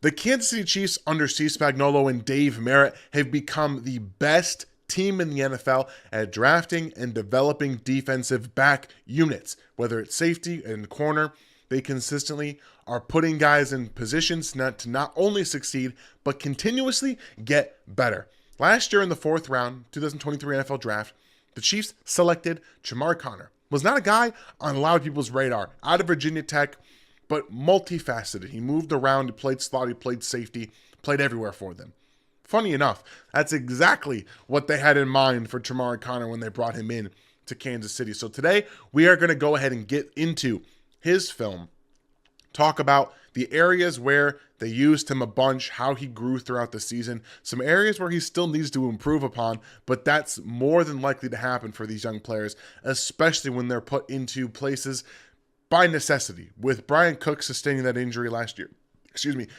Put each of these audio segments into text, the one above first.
The Kansas City Chiefs under Steve Spagnuolo and Dave Merritt have become the best team in the NFL at drafting and developing defensive back units, whether it's safety and corner. They consistently are putting guys in positions to not only succeed, but continuously get better. Last year in the 4th round, 2023 NFL Draft, the Chiefs selected Chamarri. Was not a guy on a lot of people's radar. Out of Virginia Tech, but multifaceted. He moved around, he played slot, he played safety, played everywhere for them. Funny enough, that's exactly what they had in mind for Chamarri when they brought him in to Kansas City. So today, we are going to go ahead and get into his film, talk about the areas where they used him a bunch, how he grew throughout the season, some areas where he still needs to improve upon, but that's more than likely to happen for these young players, especially when they're put into places by necessity. With Brian Cook sustaining that injury last year,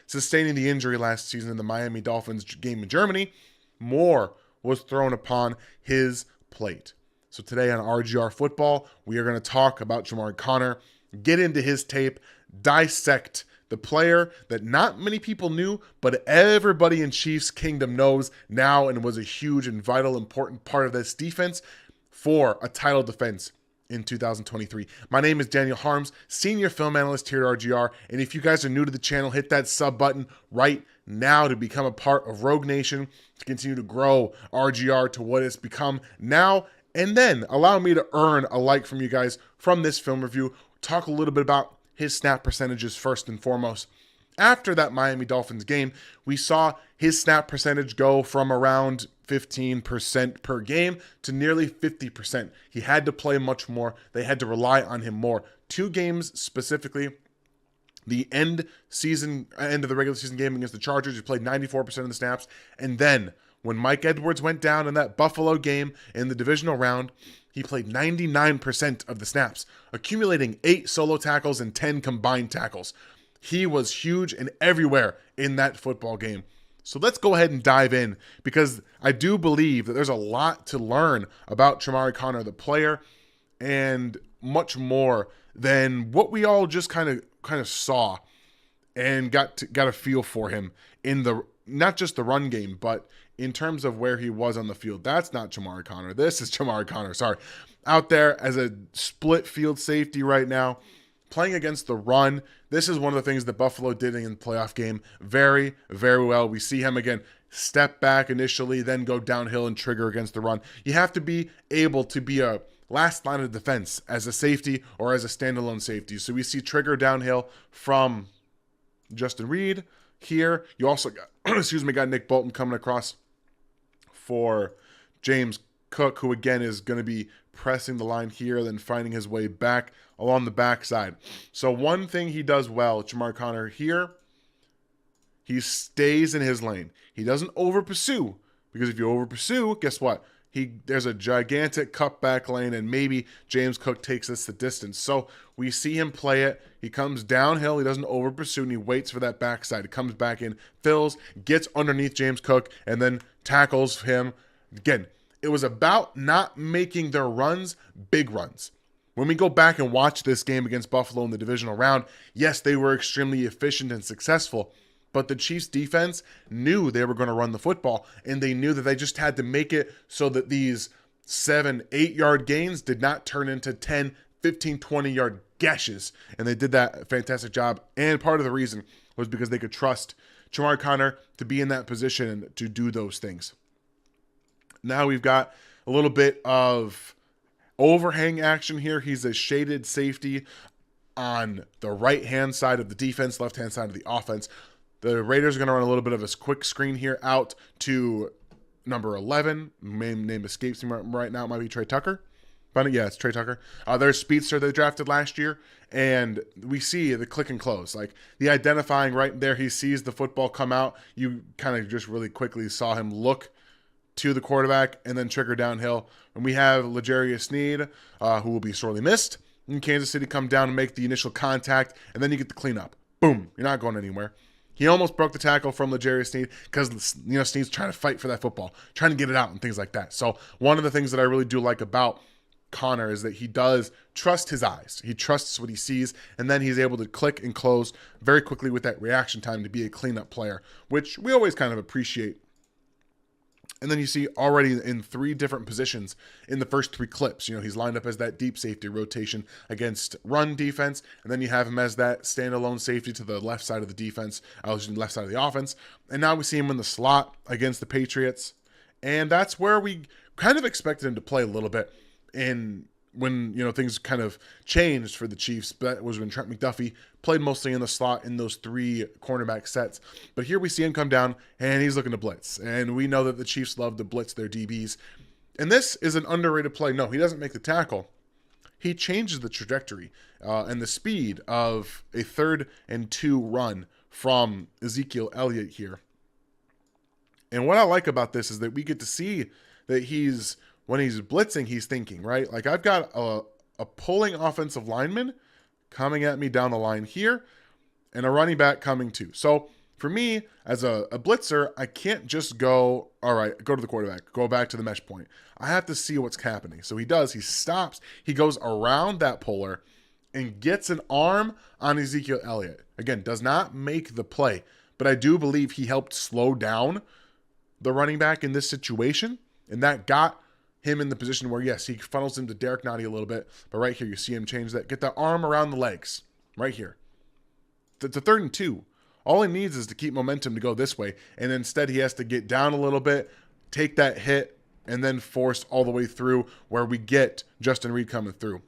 sustaining the injury last season in the Miami Dolphins game in Germany, more was thrown upon his plate. So today on RGR Football, we are going to talk about Chamarri, get into his tape, dissect the player that not many people knew, but everybody in Chiefs Kingdom knows now and was a huge and vital, important part of this defense for a title defense in 2023. My name is Daniel Harms, Senior Film Analyst here at RGR, and if you guys are new to the channel, hit that sub button right now to become a part of Rogue Nation, to continue to grow RGR to what it's become now, and then allow me to earn a like from you guys from this film review. Talk a little bit about his snap percentages first and foremost. After that Miami Dolphins game, we saw his snap percentage go from around 15% per game to nearly 50%. He had to play much more. They had to rely on him more. 2 games specifically, the end of the regular season game against the Chargers, he played 94% of the snaps. And then when Mike Edwards went down in that Buffalo game in the divisional round, he played 99% of the snaps, accumulating 8 solo tackles and 10 combined tackles. He was huge and everywhere in that football game. So let's go ahead and dive in, because I do believe that there's a lot to learn about Chamarri, the player, and much more than what we all just kind of saw and got a feel for him in the, not just the run game, but in terms of where he was on the field. That's not Chamarri. This is Chamarri, sorry. Out there as a split field safety right now, playing against the run. This is one of the things that Buffalo did in the playoff game very, very well. We see him again step back initially, then go downhill and trigger against the run. You have to be able to be a last line of defense as a safety or as a standalone safety. So we see trigger downhill from Justin Reed here. You also got, got Nick Bolton coming across for James Cook, who again is going to be pressing the line here, then finding his way back along the backside. So one thing he does well, Chamarri here, he stays in his lane. He doesn't over pursue, because if you over pursue, guess what? There's a gigantic cutback lane, and maybe James Cook takes us the distance. So we see him play it. He comes downhill. He doesn't over pursue, and he waits for that backside. He comes back in, fills, gets underneath James Cook, and then tackles him. Again, it was about not making their runs big runs. When we go back and watch this game against Buffalo in the divisional round, yes, they were extremely efficient and successful, but the Chiefs defense knew they were going to run the football, and they knew that they just had to make it so that these 7-8 yard gains did not turn into 10, 15, 20 yard gashes. And they did that fantastic job. And part of the reason was because they could trust Chamarri to be in that position and to do those things. Now we've got a little bit of overhang action here. He's a shaded safety on the right-hand side of the defense, left-hand side of the offense. The Raiders are going to run a little bit of a quick screen here out to number 11. Name escapes me right now. It might be Trey Tucker. But yeah, it's Trey Tucker. Their speedster they drafted last year. And we see the click and close. Like the identifying right there, he sees the football come out. You kind of just really quickly saw him look to the quarterback and then trigger downhill. And we have L'Jarius Sneed, who will be sorely missed. And Kansas City come down and make the initial contact, and then you get the cleanup. Boom, you're not going anywhere. He almost broke the tackle from L'Jarius Sneed because Sneed's trying to fight for that football, trying to get it out and things like that. So one of the things that I really do like about Connor is that he does trust his eyes. He trusts what he sees, and then he's able to click and close very quickly with that reaction time to be a cleanup player, which we always kind of appreciate. And then you see already in 3 different positions in the first 3 clips, he's lined up as that deep safety rotation against run defense. And then you have him as that standalone safety to the left side of the defense, left side of the offense. And now we see him in the slot against the Patriots. And that's where we kind of expected him to play a little bit when things kind of changed for the Chiefs. That was when Trent McDuffie played mostly in the slot in those 3 cornerback sets. But here we see him come down, and he's looking to blitz. And we know that the Chiefs love to blitz their DBs. And this is an underrated play. No, he doesn't make the tackle. He changes the trajectory and the speed of a 3rd and 2 run from Ezekiel Elliott here. And what I like about this is that we get to see that when he's blitzing, he's thinking, right? Like, I've got a pulling offensive lineman coming at me down the line here and a running back coming too. So for me, as a blitzer, I can't just go, all right, go to the quarterback, go back to the mesh point. I have to see what's happening. So he stops, he goes around that puller and gets an arm on Ezekiel Elliott. Again, does not make the play, but I do believe he helped slow down the running back in this situation, and that got him in the position where, yes, he funnels him to Derek Nottie a little bit, but right here you see him change that, get that arm around the legs, right here. It's a 3rd and 2. All he needs is to keep momentum to go this way, and instead he has to get down a little bit, take that hit, and then force all the way through where we get Justin Reed coming through.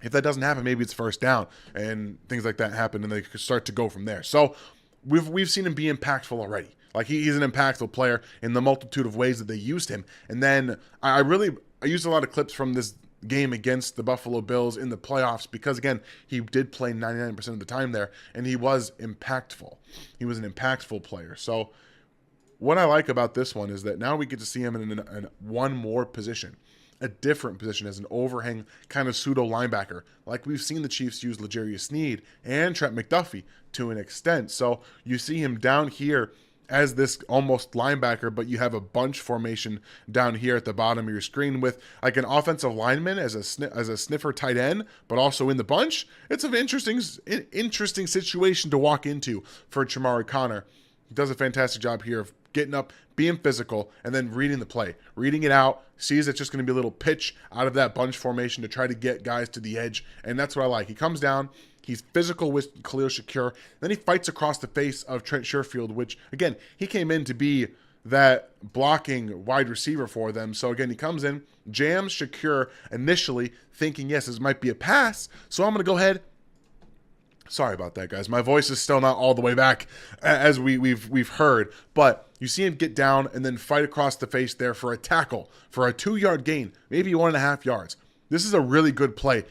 If that doesn't happen, maybe it's 1st down, and things like that happen, and they start to go from there. So we've seen him be impactful already. Like, he's an impactful player in the multitude of ways that they used him. And then I used a lot of clips from this game against the Buffalo Bills in the playoffs because, again, he did play 99% of the time there, and he was impactful. He was an impactful player. So what I like about this one is that now we get to see him in one more position, a different position as an overhang kind of pseudo linebacker, like we've seen the Chiefs use L'Jarius Sneed and Trent McDuffie to an extent. So you see him down here as this almost linebacker, but you have a bunch formation down here at the bottom of your screen with like an offensive lineman as a sniffer tight end, but also in the bunch. It's an interesting situation to walk into for Chamarri Connor. He does a fantastic job here of getting up, being physical, and then reading the play, reading it out, sees it's just going to be a little pitch out of that bunch formation to try to get guys to the edge, and that's what I like. He comes down, he's physical with Khalil Shakir, then he fights across the face of Trent Sherfield, which, again, he came in to be that blocking wide receiver for them. So, again, he comes in, jams Shakir initially, thinking, yes, this might be a pass, so I'm going to go ahead. Sorry about that, guys. My voice is still not all the way back, as we've heard. But you see him get down and then fight across the face there for a tackle, for a 2-yard gain, maybe 1.5 yards. This is a really good play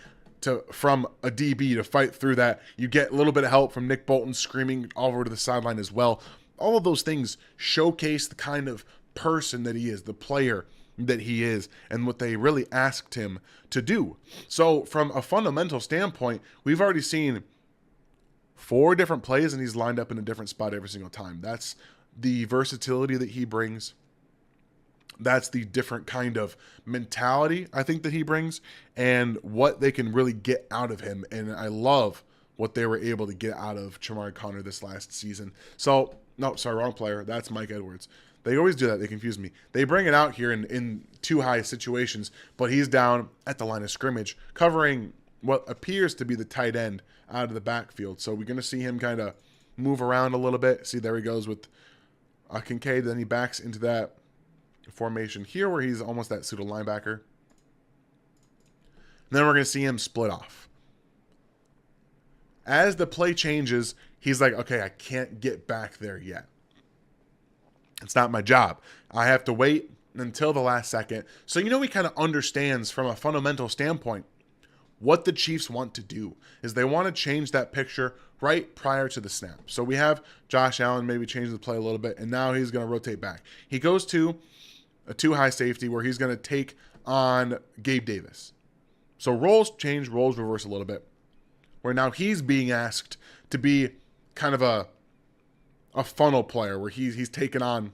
from a DB to fight through that. You get a little bit of help from Nick Bolton screaming all over to the sideline as well. All of those things showcase the kind of person that he is, the player that he is, and what they really asked him to do. So from a fundamental standpoint, we've already seen 4 different plays, and he's lined up in a different spot every single time. That's the versatility that he brings. That's the different kind of mentality I think that he brings and what they can really get out of him. And I love what they were able to get out of Chamarri Connor this last season. So, no, sorry, wrong player. That's Mike Edwards. They always do that. They confuse me. They bring it out here in too high situations, but he's down at the line of scrimmage covering what appears to be the tight end out of the backfield. So we're going to see him kind of move around a little bit. See, there he goes with Kincaid. Then he backs into that formation here where he's almost that pseudo linebacker. And then we're going to see him split off. As the play changes, he's like, okay, I can't get back there yet. It's not my job. I have to wait until the last second. So, he kind of understands from a fundamental standpoint what the Chiefs want to do is they want to change that picture right prior to the snap. So we have Josh Allen maybe change the play a little bit, and now he's going to rotate back. He goes to a 2-high safety where he's going to take on Gabe Davis. So roles change, roles reverse a little bit, where now he's being asked to be kind of a funnel player where he's taken on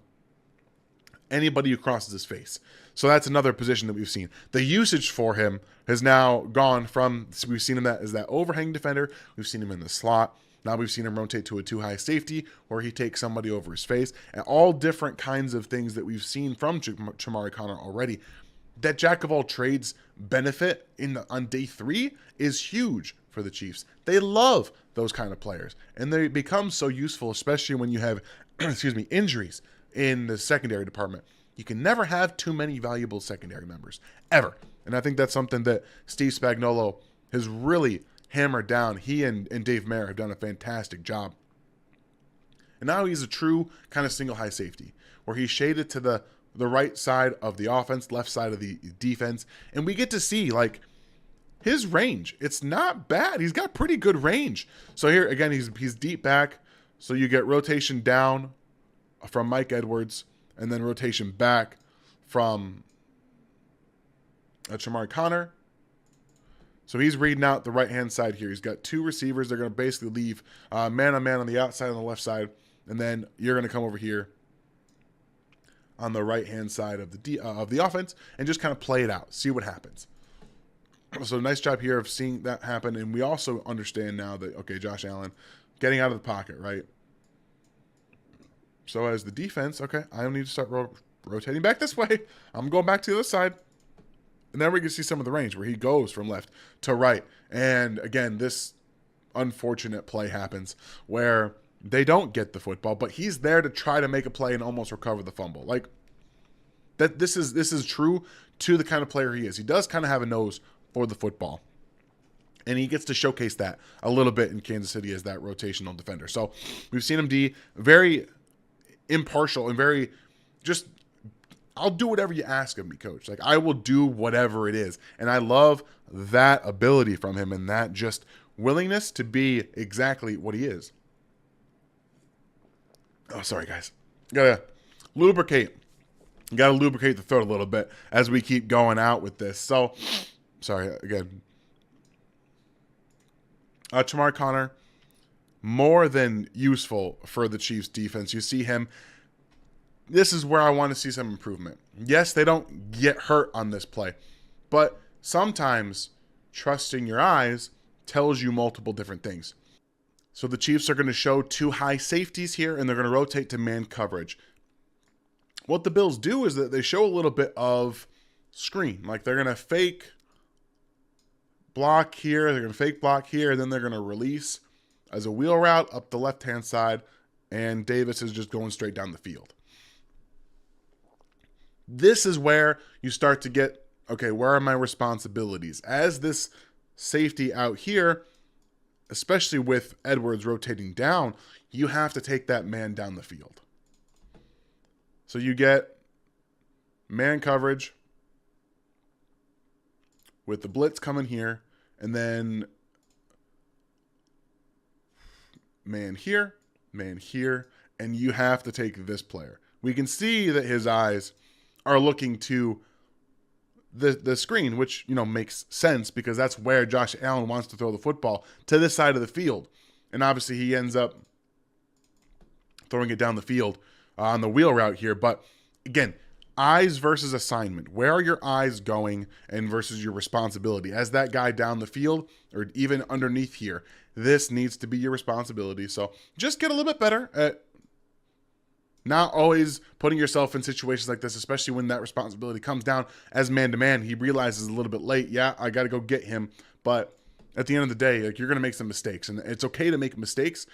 anybody who crosses his face. So that's another position that we've seen. The usage for him has now gone from, we've seen him as that overhang defender. We've seen him in the slot. Now we've seen him rotate to a too high safety where he takes somebody over his face, and all different kinds of things that we've seen from Chamarri Conner already. That jack of all trades benefit on day 3 is huge for the Chiefs. They love those kind of players, and they become so useful, especially when you have injuries in the secondary department. You can never have too many valuable secondary members, ever. And I think that's something that Steve Spagnuolo has really hammered down. He and Dave Merritt have done a fantastic job. And now he's a true kind of single high safety, where he's shaded to the right side of the offense, left side of the defense. And we get to see, like, his range. It's not bad. He's got pretty good range. So here, again, he's deep back. So you get rotation down from Mike Edwards, and then rotation back from Chamarri Conner. So he's reading out the right-hand side here. He's got 2 receivers. They're going to basically leave man-on-man on the outside on the left side, and then you're going to come over here on the right-hand side of the offense and just kind of play it out, see what happens. So nice job here of seeing that happen, and we also understand now that, okay, Josh Allen getting out of the pocket, right? So as the defense, okay, I don't need to start rotating back this way. I'm going back to the other side. And then we can see some of the range where he goes from left to right. And again, this unfortunate play happens where they don't get the football, but he's there to try to make a play and almost recover the fumble. Like, that this is true to the kind of player he is. He does kind of have a nose for the football. And he gets to showcase that a little bit in Kansas City as that rotational defender. So we've seen him very impartial and very just, I'll do whatever you ask of me, coach. Like, I will do whatever it is. And I love that ability from him and that just willingness to be exactly what he is. Oh, sorry, guys. Gotta lubricate the throat a little bit as we keep going out with this. So, sorry, again. Chamarri Conner, more than useful for the Chiefs defense. You see him. This is where I want to see some improvement. Yes, they don't get hurt on this play, but sometimes trusting your eyes tells you multiple different things. So the Chiefs are going to show 2 high safeties here, and they're going to rotate to man coverage. What the Bills do is that they show a little bit of screen. Like, they're going to fake block here, they're going to fake block here, and then they're going to release as a wheel route up the left-hand side, and Davis is just going straight down the field. This is where you start to get, okay, where are my responsibilities? As this safety out here, especially with Edwards rotating down, you have to take that man down the field. So you get man coverage with the blitz coming here, and then man here, and you have to take this player. We can see that his eyes are looking to the screen, which, you know, makes sense because that's where Josh Allen wants to throw the football, to this side of the field. And obviously he ends up throwing it down the field on the wheel route here. But again, eyes versus assignment. Where are your eyes going and versus your responsibility? As that guy down the field or even underneath here, this needs to be your responsibility. So just get a little bit better at not always putting yourself in situations like this, especially when that responsibility comes down as man-to-man. He realizes a little bit late, yeah, I got to go get him. But at the end of the day, like, you're going to make some mistakes, and it's okay to make mistakes.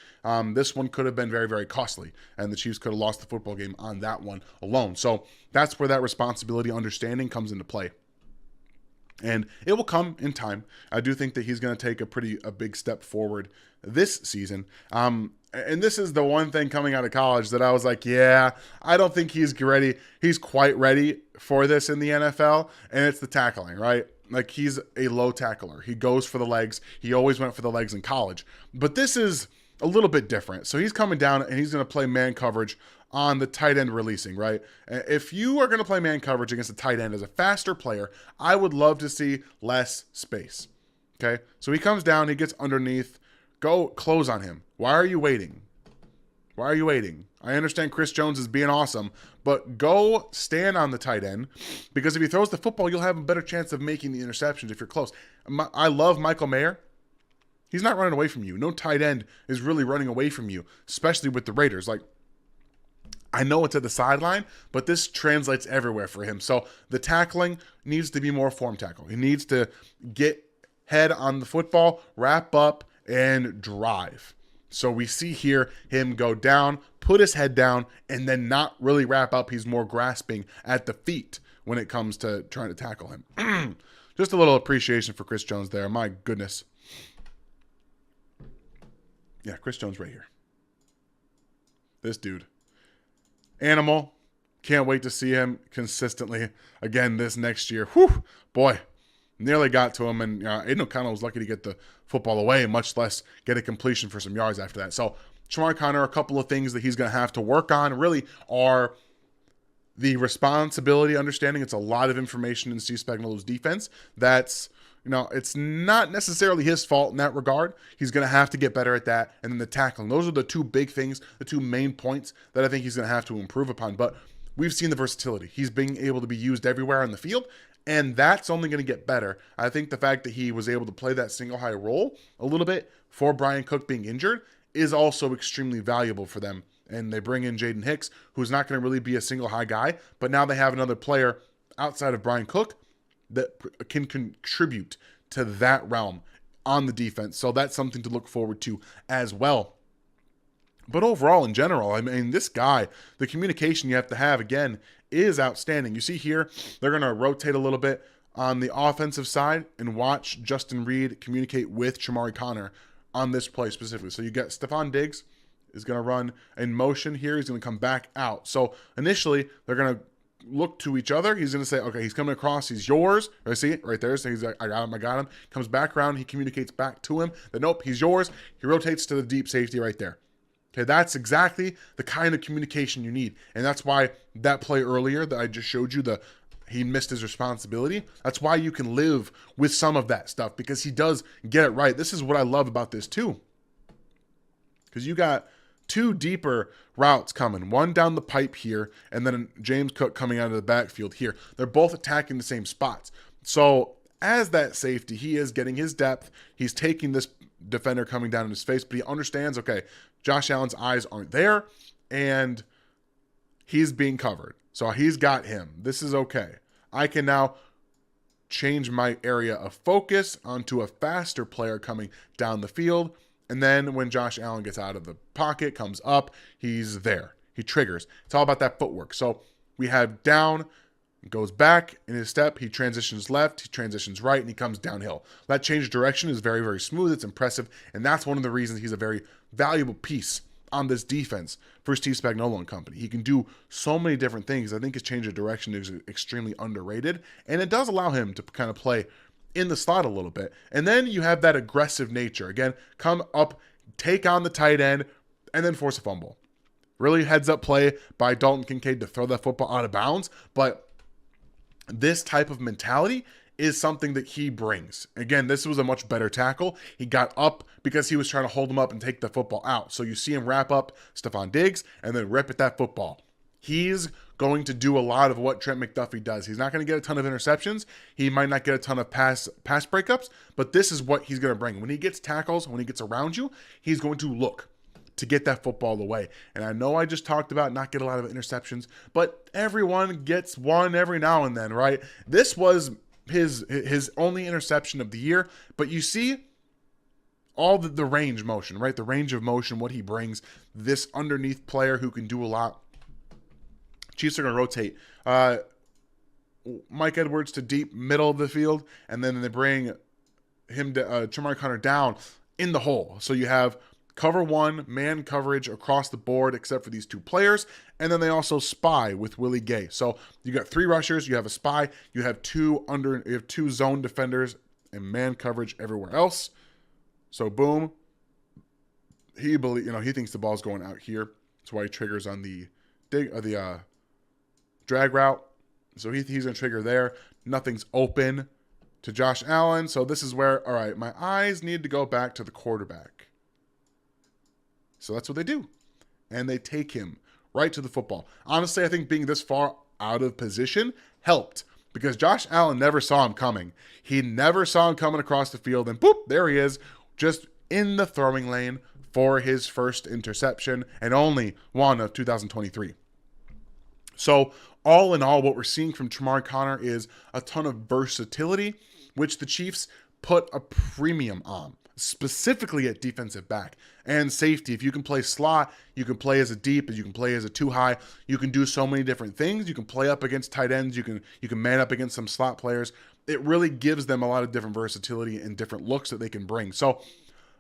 This one could have been very, very costly, and the Chiefs could have lost the football game on that one alone. So that's where that responsibility understanding comes into play. And it will come in time. I do think that he's going to take a big step forward this season. And this is the one thing coming out of college that I was like, yeah, I don't think he's ready. He's quite ready for this in the NFL, and it's the tackling, right? Like, he's a low tackler. He goes for the legs. He always went for the legs in college. But this is a little bit different. So he's coming down, and he's going to play man coverage on the tight end releasing, right? If you are going to play man coverage against a tight end as a faster player, I would love to see less space, okay? So he comes down, he gets underneath. Go close on him. Why are you waiting? Why are you waiting? I understand Chris Jones is being awesome, but go stand on the tight end, because if he throws the football, you'll have a better chance of making the interceptions if you're close. I love Michael Mayer. He's not running away from you. No tight end is really running away from you, especially with the Raiders. Like, I know it's at the sideline, but this translates everywhere for him. So the tackling needs to be more form tackle. He needs to get head on the football, wrap up, and drive. So we see here him go down, put his head down, and then not really wrap up. He's more grasping at the feet when it comes to trying to tackle him. Just a little appreciation for Chris Jones there. My goodness. Yeah, Chris Jones right here. This dude. Animal. Can't wait to see him consistently again this next year. Whew, boy. Nearly got to him, and Aiden O'Connell was lucky to get the football away, much less get a completion for some yards after that. So Chamarri Conner, a couple of things that he's going to have to work on really are the responsibility understanding. It's a lot of information in Steve Spagnuolo's defense. That's, it's not necessarily his fault in that regard. He's going to have to get better at that. And then the tackling. Those are the two big things, the two main points that I think he's going to have to improve upon. But we've seen the versatility. He's being able to be used everywhere on the field, and that's only going to get better. I think the fact that he was able to play that single high role a little bit for Brian Cook being injured is also extremely valuable for them. And they bring in Jaden Hicks, who's not going to really be a single high guy, but now they have another player outside of Brian Cook that can contribute to that realm on the defense. So that's something to look forward to as well. But overall, in general, I mean, this guy, the communication you have to have, again, is outstanding. You see here, they're going to rotate a little bit on the offensive side and watch Justin Reed communicate with Chamarri Conner on this play specifically. So you got Stephon Diggs is going to run in motion here. He's going to come back out. So initially, they're going to look to each other. He's going to say, okay, he's coming across. He's yours. I see it right there. So he's like, I got him. Comes back around. He communicates back to him that, nope, he's yours. He rotates to the deep safety right there. Okay, that's exactly the kind of communication you need. And that's why that play earlier that I just showed you, he missed his responsibility. That's why you can live with some of that stuff, because he does get it right. This is what I love about this too. Because you got two deeper routes coming. One down the pipe here, and then James Cook coming out of the backfield here. They're both attacking the same spots. So as that safety, he is getting his depth. He's taking this defender coming down in his face, but he understands, okay, Josh Allen's eyes aren't there, and he's being covered. So he's got him. This is okay. I can now change my area of focus onto a faster player coming down the field. And then when Josh Allen gets out of the pocket, comes up, he's there. He triggers. It's all about that footwork. So we have down, goes back in his step, he transitions left, he transitions right, and he comes downhill. That change of direction is very, very smooth. It's impressive, and that's one of the reasons he's a very valuable piece on this defense for Steve Spagnuolo and company. He can do so many different things. I think his change of direction is extremely underrated, and it does allow him to kind of play in the slot a little bit. And then you have that aggressive nature. Again, come up, take on the tight end, and then force a fumble. Really heads up play by Dalton Kincaid to throw that football out of bounds, but this type of mentality is something that he brings. Again, this was a much better tackle. He got up because he was trying to hold him up and take the football out. So you see him wrap up Stephon Diggs and then rip at that football. He's going to do a lot of what Trent McDuffie does. He's not going to get a ton of interceptions. He might not get a ton of pass breakups, but this is what he's going to bring. When he gets tackles, when he gets around you, he's going to look to get that football away. And I know I just talked about not get a lot of interceptions, but everyone gets one every now and then, right? This was his only interception of the year, but you see all the range motion, right? The range of motion, what he brings, this underneath player who can do a lot. Chiefs are going to rotate Mike Edwards to deep middle of the field, and then they bring him to Chamarri Conner down in the hole. So you have cover one, man coverage across the board except for these two players, and then they also spy with Willie Gay. So you got three rushers, you have a spy, you have two zone defenders, and man coverage everywhere else. So boom, he thinks the ball's going out here. That's why he triggers on the drag route. So he's going to trigger there. Nothing's open to Josh Allen. So this is where, all right, my eyes need to go back to the quarterback. So that's what they do. and they take him right to the football. Honestly, I think being this far out of position helped because Josh Allen never saw him coming. He never saw him coming across the field, and boop, there he is, just in the throwing lane for his first interception and only one of 2023. So all in all, what we're seeing from Chamarri Conner is a ton of versatility, which the Chiefs put a premium on, specifically at defensive back and safety. If you can play slot, you can play as a deep, you can play as a too high. You can do so many different things. You can play up against tight ends. You can man up against some slot players. It really gives them a lot of different versatility and different looks that they can bring. So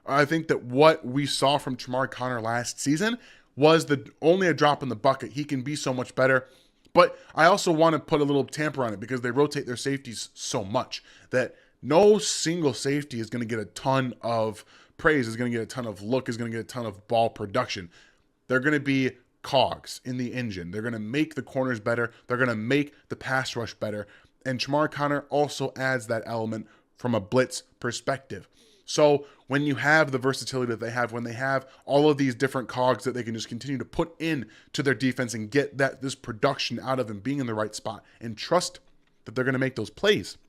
I think that what we saw from Chamarri Conner last season was only a drop in the bucket. He can be so much better. But I also want to put a little tamper on it because they rotate their safeties so much that no single safety is going to get a ton of praise, is going to get a ton of look, is going to get a ton of ball production. They're going to be cogs in the engine. They're going to make the corners better. They're going to make the pass rush better. And Chamarri Conner also adds that element from a blitz perspective. So when you have the versatility that they have, when they have all of these different cogs that they can just continue to put in to their defense and get this production out of them being in the right spot and trust that they're going to make those plays,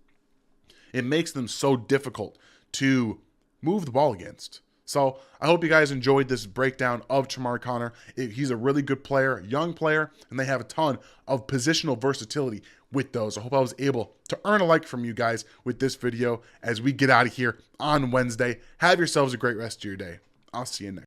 it makes them so difficult to move the ball against. So I hope you guys enjoyed this breakdown of Chamarri Conner. He's a really good player, young player, and they have a ton of positional versatility with those. I hope I was able to earn a like from you guys with this video as we get out of here on Wednesday. Have yourselves a great rest of your day. I'll see you next.